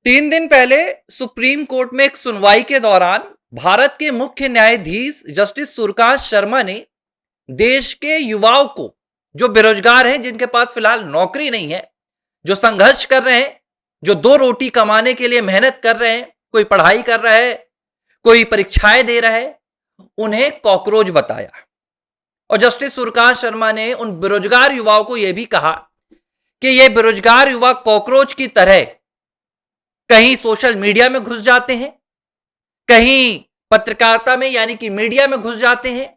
3 दिन पहले supreme court में एक सुनवाई के दौरान भारत के मुख्य न्यायाधीश जस्टिस सूर्यकांत शर्मा ने देश के युवाओं को, जो बेरोजगार हैं, जिनके पास फिलहाल नौकरी नहीं है, जो संघर्ष कर रहे हैं, जो दो रोटी कमाने के लिए मेहनत कर रहे हैं, कोई पढ़ाई कर रहा है, कोई परीक्षाएं दे रहा है, उन्हें कॉकरोच बताया। और जस्टिस सूर्यकांत शर्मा ने उन बेरोजगार युवाओं को यह भी कहा कि ये बेरोजगार युवा कॉकरोच की तरह कहीं सोशल मीडिया में घुस जाते हैं, कहीं पत्रकारिता में यानी कि मीडिया में घुस जाते हैं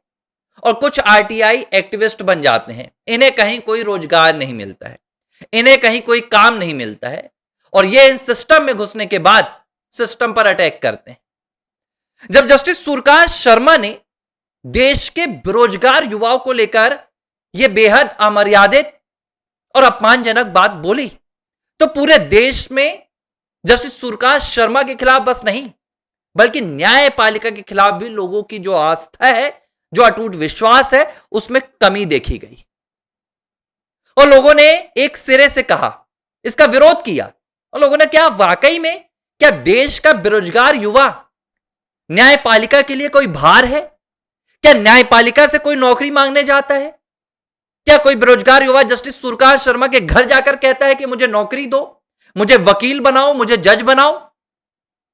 और कुछ आरटीआई एक्टिविस्ट बन जाते हैं। इन्हें कहीं कोई रोजगार नहीं मिलता है, इन्हें कहीं कोई काम नहीं मिलता है और ये इन सिस्टम में घुसने के बाद सिस्टम पर अटैक करते हैं। जब जस्टिस सूर्यकांत शर्मा ने देश के बेरोजगार युवाओं को लेकर यह बेहद अमर्यादित और अपमानजनक बात बोली, तो पूरे देश में जस्टिस सूर्यकांत शर्मा के खिलाफ बस नहीं, बल्कि न्यायपालिका के खिलाफ भी लोगों की जो आस्था है, जो अटूट विश्वास है, उसमें कमी देखी गई। और लोगों ने एक सिरे से कहा, इसका विरोध किया। और लोगों ने, क्या वाकई में क्या देश का बेरोजगार युवा न्यायपालिका के लिए कोई भार है? क्या न्यायपालिका से कोई नौकरी मांगने जाता है? क्या कोई बेरोजगार युवा जस्टिस सूर्यकांत शर्मा के घर जाकर कहता है कि मुझे नौकरी दो, मुझे वकील बनाओ, मुझे जज बनाओ?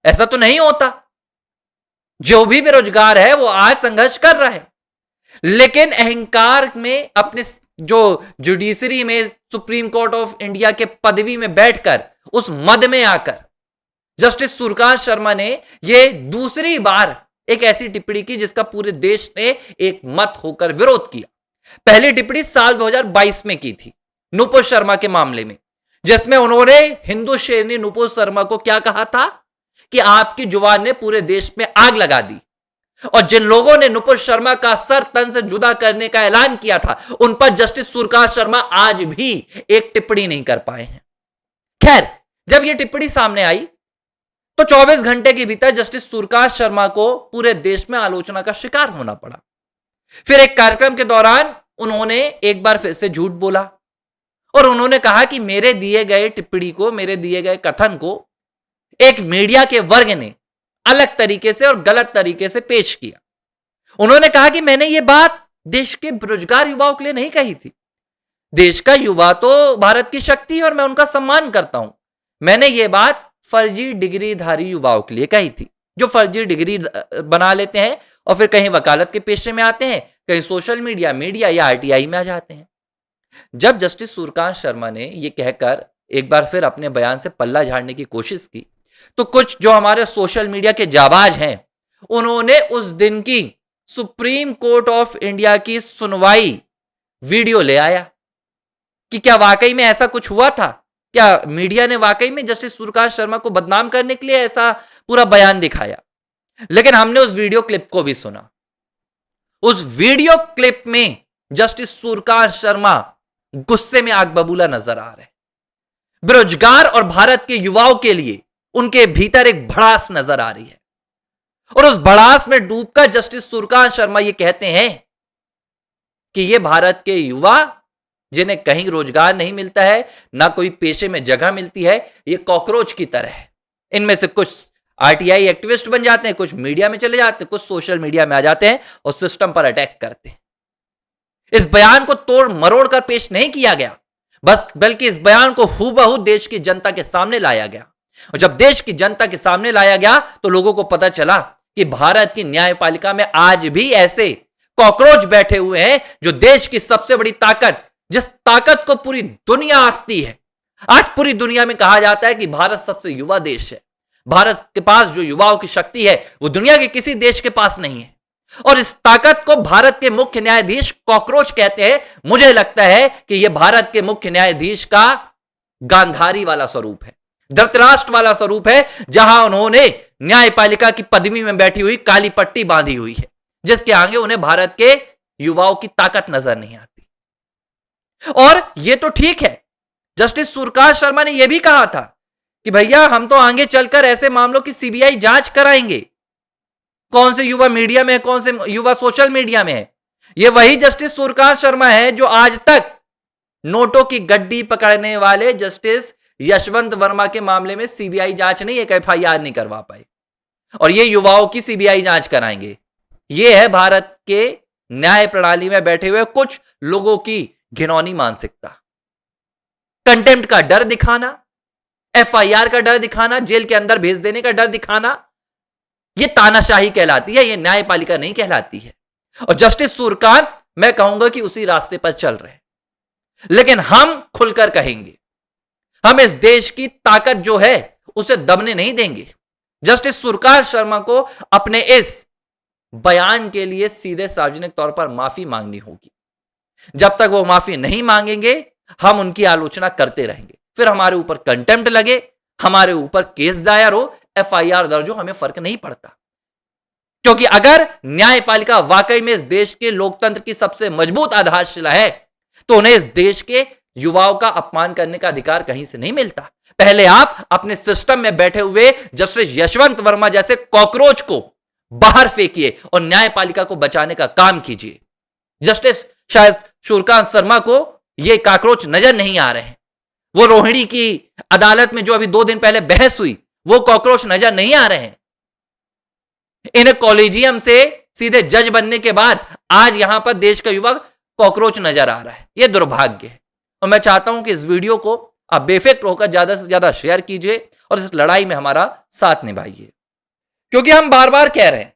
ऐसा तो नहीं होता। जो भी बेरोजगार है वो आज संघर्ष कर रहा है, लेकिन अहंकार में, अपने जो जुडिशरी में, सुप्रीम कोर्ट ऑफ इंडिया के पदवी में बैठकर, उस मद में आकर जस्टिस सूर्यकांत शर्मा ने यह दूसरी बार एक ऐसी टिप्पणी की जिसका पूरे देश ने एक मत होकर विरोध किया। पहली टिप्पणी साल 2022 में की थी नुपुर शर्मा के मामले में, जिसमें उन्होंने हिंदू शेरनी नुपुर शर्मा को क्या कहा था कि आपकी जुबान ने पूरे देश में आग लगा दी। और जिन लोगों ने नुपुर शर्मा का सर तन से जुदा करने का ऐलान किया था, उन पर जस्टिस सूर्यकांत शर्मा आज भी एक टिप्पणी नहीं कर पाए हैं। खैर, जब यह टिप्पणी सामने आई तो 24 घंटे के भीतर जस्टिस सूर्यकांत शर्मा को पूरे देश में आलोचना का शिकार होना पड़ा। फिर एक कार्यक्रम के दौरान उन्होंने एक बार फिर से झूठ बोला और उन्होंने कहा कि मेरे दिए गए टिप्पणी को, मेरे दिए गए कथन को एक मीडिया के वर्ग ने अलग तरीके से और गलत तरीके से पेश किया। उन्होंने कहा कि मैंने ये बात देश के बेरोजगार युवाओं के लिए नहीं कही थी। देश का युवा तो भारत की शक्ति है और मैं उनका सम्मान करता हूं। मैंने ये बात फर्जी डिग्रीधारी युवाओं के लिए कही थी, जो फर्जी डिग्री बना लेते हैं और फिर कहीं वकालत के पेशे में आते हैं, कहीं सोशल मीडिया या आरटीआई में आ जाते हैं। जब जस्टिस सूर्यकांत शर्मा ने यह कहकर एक बार फिर अपने बयान से पल्ला झाड़ने की कोशिश की, तो कुछ जो हमारे सोशल मीडिया के जाबाज हैं, उन्होंने उस दिन की सुप्रीम कोर्ट ऑफ इंडिया की सुनवाई वीडियो ले आया कि क्या वाकई में ऐसा कुछ हुआ था, क्या मीडिया ने वाकई में जस्टिस सूर्यकांत शर्मा को बदनाम करने के लिए ऐसा पूरा बयान दिखाया। लेकिन हमने उस वीडियो क्लिप को भी सुना। उस वीडियो क्लिप में जस्टिस सूर्यकांत शर्मा गुस्से में आग बबूला नजर आ रहे। बेरोजगार और भारत के युवाओं के लिए उनके भीतर एक भड़ास नजर आ रही है और उस भड़ास में डूबकर जस्टिस सूर्यकांत शर्मा ये कहते हैं कि ये भारत के युवा, जिन्हें कहीं रोजगार नहीं मिलता है, ना कोई पेशे में जगह मिलती है, ये कॉकरोच की तरह है। इनमें से कुछ आरटीआई एक्टिविस्ट बन जाते हैं, कुछ मीडिया में चले जाते हैं, कुछ सोशल मीडिया में आ जाते हैं और सिस्टम पर अटैक करते हैं। इस बयान को तोड़ मरोड़ कर पेश नहीं किया गया, बल्कि इस बयान को हूबहू देश की जनता के सामने लाया गया। और जब देश की जनता के सामने लाया गया तो लोगों को पता चला कि भारत की न्यायपालिका में आज भी ऐसे कॉकरोच बैठे हुए हैं जो देश की सबसे बड़ी ताकत, जिस ताकत को पूरी दुनिया आंकती है। आज पूरी दुनिया में कहा जाता है कि भारत सबसे युवा देश है। भारत के पास जो युवाओं की शक्ति है वो दुनिया के किसी देश के पास नहीं है। और इस ताकत को भारत के मुख्य न्यायाधीश कॉकरोच कहते हैं। मुझे लगता है कि यह भारत के मुख्य न्यायाधीश का गांधारी वाला स्वरूप है, धृतराष्ट्र वाला स्वरूप है, जहां उन्होंने न्यायपालिका की पदवी में बैठी हुई काली पट्टी बांधी हुई है, जिसके आगे उन्हें भारत के युवाओं की ताकत नजर नहीं आती। और यह तो ठीक है, जस्टिस सूर्यकांत शर्मा ने यह भी कहा था कि भैया हम तो आगे चलकर ऐसे मामलों की सीबीआई जांच कराएंगे। कौन से युवा मीडिया में है, कौन से युवा सोशल मीडिया में है। यह वही जस्टिस सूर्यकांत शर्मा है जो आज तक नोटों की गड्डी पकड़ने वाले जस्टिस यशवंत वर्मा के मामले में सीबीआई जांच नहीं, एक एफआईआर नहीं करवा पाए, और ये युवाओं की सीबीआई जांच कराएंगे। ये है भारत के न्याय प्रणाली में बैठे हुए कुछ लोगों की घिनौनी मानसिकता। कंटेम्प्ट का डर दिखाना, एफआईआर का डर दिखाना, जेल के अंदर भेज देने का डर दिखाना, यह तानाशाही कहलाती है, यह न्यायपालिका नहीं कहलाती है। और जस्टिस सूर्यकांत, मैं कहूंगा कि उसी रास्ते पर चल रहे हैं। लेकिन हम खुलकर कहेंगे, हम इस देश की ताकत जो है उसे दबने नहीं देंगे। जस्टिस सूर्यकांत शर्मा को अपने इस बयान के लिए सीधे सार्वजनिक तौर पर माफी मांगनी होगी। जब तक वो माफी नहीं मांगेंगे, हम उनकी आलोचना करते रहेंगे। फिर हमारे ऊपर कंटेम्प्ट लगे, हमारे ऊपर केस दायर हो, एफआईआर दर्ज हो, हमें फर्क नहीं पड़ता। क्योंकि अगर न्यायपालिका वाकई में इस देश के लोकतंत्र की सबसे मजबूत आधारशिला है, तो उन्हें इस देश के युवाओं का अपमान करने का अधिकार कहीं से नहीं मिलता। पहले आप अपने सिस्टम में बैठे हुए जस्टिस यशवंत वर्मा जैसे कॉकरोच को बाहर फेंकिए और न्यायपालिका को बचाने का काम कीजिए। जस्टिस शायद सूर्यकांत शर्मा को ये कॉकरोच नजर नहीं आ रहे हैं। वो रोहिणी की अदालत में जो अभी 2 दिन पहले बहस हुई, वो कॉकरोच नजर नहीं आ रहे हैं। इन्हें कॉलेजियम से सीधे जज बनने के बाद आज यहां पर देश का युवा कॉकरोच नजर आ रहा है। यह दुर्भाग्य है। और मैं चाहता हूं कि इस वीडियो को आप बेफिक्र होकर ज्यादा से ज्यादा शेयर कीजिए और इस लड़ाई में हमारा साथ निभाइए। क्योंकि हम बार बार कह रहे हैं,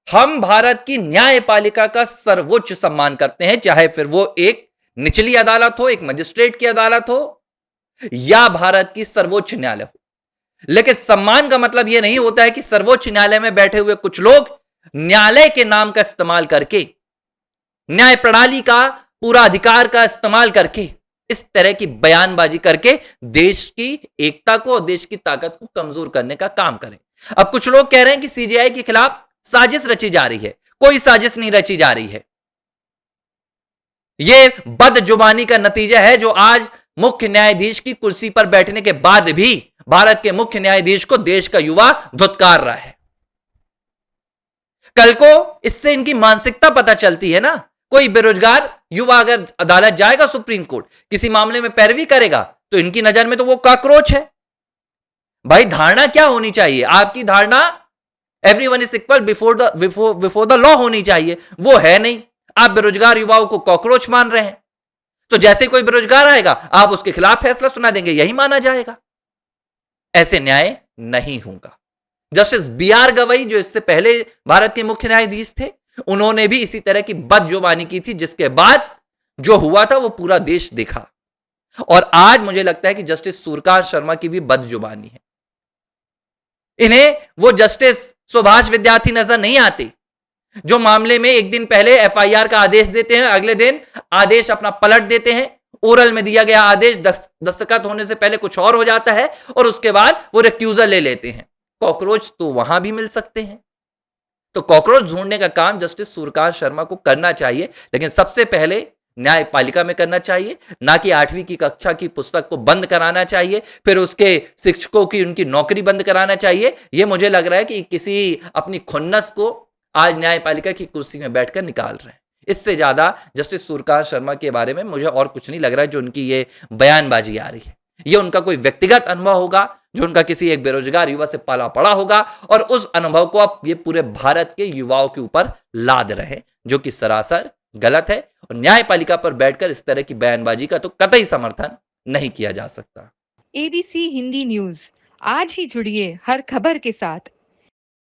हम भारत की न्यायपालिका का सर्वोच्च सम्मान करते हैं, चाहे फिर वो एक निचली अदालत हो, एक मजिस्ट्रेट की अदालत हो, या भारत की सर्वोच्च न्यायालय हो। लेकिन सम्मान का मतलब यह नहीं होता है कि सर्वोच्च न्यायालय में बैठे हुए कुछ लोग न्यायालय के नाम का इस्तेमाल करके, न्याय प्रणाली का पूरा अधिकार का इस्तेमाल करके, इस तरह की बयानबाजी करके देश की एकता को और देश की ताकत को कमजोर करने का काम करें। अब कुछ लोग कह रहे हैं कि सीजेआई के खिलाफ साजिश रची जा रही है। कोई साजिश नहीं रची जा रही है। यह बदजुबानी का नतीजा है जो आज मुख्य न्यायाधीश की कुर्सी पर बैठने के बाद भी भारत के मुख्य न्यायाधीश को देश का युवा धुतकार रहा है। कल को इससे इनकी मानसिकता पता चलती है ना। कोई बेरोजगार युवा अगर अदालत जाएगा, सुप्रीम कोर्ट किसी मामले में पैरवी करेगा, तो इनकी नजर में तो वो कॉकरोच है। भाई धारणा क्या होनी चाहिए? आपकी धारणा everyone is equal before the law होनी चाहिए, वो है नहीं। आप बेरोजगार युवाओं को कॉकरोच मान रहे हैं। तो जैसे कोई बेरोजगार आएगा, आप उसके खिलाफ फैसला सुना देंगे, यही माना जाएगा। ऐसे न्याय नहीं होगा। जस्टिस बीआर गवई, जो इससे पहले भारत के मुख्य न्यायाधीश थे, उन्होंने भी इसी तरह की बदजुबानी की थी, जिसके बाद जो हुआ था वो पूरा देश देखा। और आज मुझे लगता है कि जस्टिस सूर्यकांत शर्मा की भी बदजुबानी है। इन्हें वो जस्टिस सुभाष विद्यार्थी नजर नहीं आते, जो मामले में एक दिन पहले एफआईआर का आदेश देते हैं, अगले दिन आदेश अपना पलट देते हैं। ओरल में दिया गया आदेश दस्तखत होने से पहले कुछ और हो जाता है और उसके बाद वो रिक्यूजल ले लेते हैं। कॉकरोच तो वहां भी मिल सकते हैं। तो कॉकरोच ढूंढने का काम जस्टिस सूर्यकांत शर्मा को करना चाहिए, लेकिन सबसे पहले न्यायपालिका में करना चाहिए, ना कि 8वीं की कक्षा की पुस्तक को बंद कराना चाहिए, फिर उसके शिक्षकों की उनकी नौकरी बंद कराना चाहिए। यह मुझे लग रहा है कि किसी अपनी खुन्नस को आज न्यायपालिका की कुर्सी में बैठकर निकाल रहे हैं। इससे ज्यादा जस्टिस सूर्यकांत शर्मा के बारे में मुझे और कुछ नहीं लग रहा है जो उनकी ये बयानबाजी आ रही है। ये उनका कोई व्यक्तिगत अनुभव होगा, जो उनका किसी एक बेरोजगार युवा से पाला पड़ा होगा, और उस अनुभव को आप ये पूरे भारत के युवाओं के ऊपर लाद रहे हैं, जो कि सरासर गलत है। और न्यायपालिका पर बैठकर इस तरह की बयानबाजी का तो कतई समर्थन नहीं किया जा सकता। एबीसी हिंदी न्यूज, आज ही जुड़िए हर खबर के साथ।